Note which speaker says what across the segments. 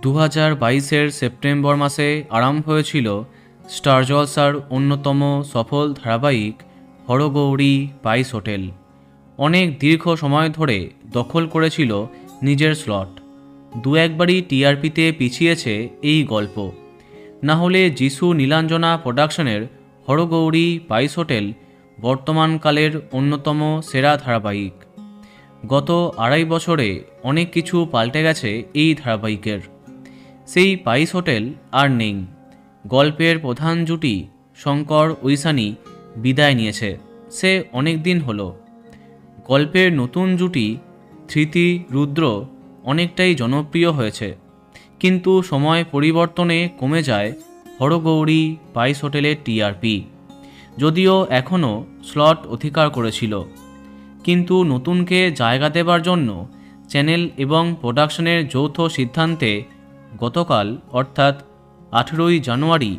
Speaker 1: 2022 September মাসে আরম্ভ হয়েছিল স্টার জলসার অন্যতম সফল ধারাবাহিক হরগৌরী পাইস হোটেল। অনেক দীর্ঘ সময় ধরে দখল করেছিল নিজের স্লট। দু একবারই টিআরপিতে পিছিয়েছে এই গল্প। না হলে যিশু নীলাঞ্জনা প্রোডাকশনের হরগৌরী পাইস হোটেল বর্তমানকালের অন্যতম সেরা ধারাবাহিক। গত 2.5 বছরে অনেক কিছু পাল্টে গেছে এই ধারাবাহিকের। সেই পাইস হোটেল আর নেই। গল্পের প্রধান জুটি শঙ্কর ঐশানী বিদায় নিয়েছে, সে অনেক দিন হলো। গল্পের নতুন জুটি ধৃতি রুদ্র অনেকটাই জনপ্রিয় হয়েছে, কিন্তু সময় পরিবর্তনে কমে যায় হরগৌরী পাইস হোটেলের টিআরপি। যদিও এখনও স্লট অধিকার করেছিল, কিন্তু নতুনকে জায়গা দেবার জন্য চ্যানেল এবং প্রোডাকশনের যৌথ সিদ্ধান্তে গতকাল অর্থাৎ 18ই জানুয়ারি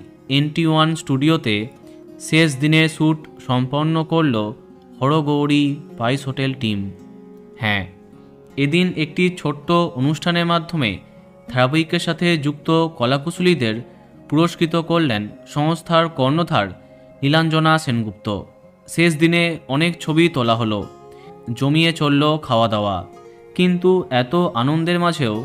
Speaker 1: NT1 স্টুডিওতে শেষ দিনের শ্যুট সম্পন্ন করল হরগৌরী পাইস হোটেল টিম। হ্যাঁ, এদিন একটি ছোট্ট অনুষ্ঠানের মাধ্যমে ধারাবাহিকের সাথে যুক্ত কলাকুশলীদের পুরস্কৃত করলেন সংস্থার কর্ণধার নীলাঞ্জনা সেনগুপ্ত। শেষ দিনে অনেক ছবি তোলা হলো, জমিয়ে চলল খাওয়া দাওয়া। কিন্তু এত আনন্দের মাঝেও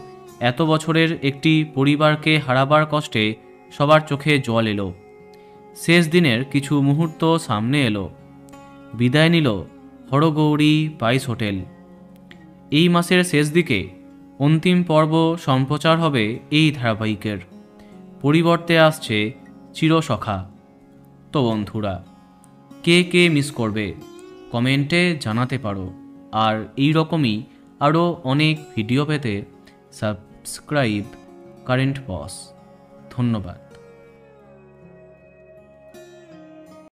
Speaker 1: এত বছরের একটি পরিবারকে হারাবার কষ্টে সবার চোখে জল এলো। শেষ দিনের কিছু মুহূর্ত সামনে এলো। বিদায় নিল হরগৌরী পাইস হোটেল। এই মাসের শেষ দিকে অন্তিম পর্ব সম্প্রচার হবে এই ধারাবাহিকের। পরিবর্তে আসছে চিরসখা। তো বন্ধুরা, কে কে মিস করবে কমেন্টে জানাতে পারো। আর এই রকমই আরও অনেক ভিডিও পেতে সাবস্ক্রাইব কারেন্ট বস। ধন্যবাদ।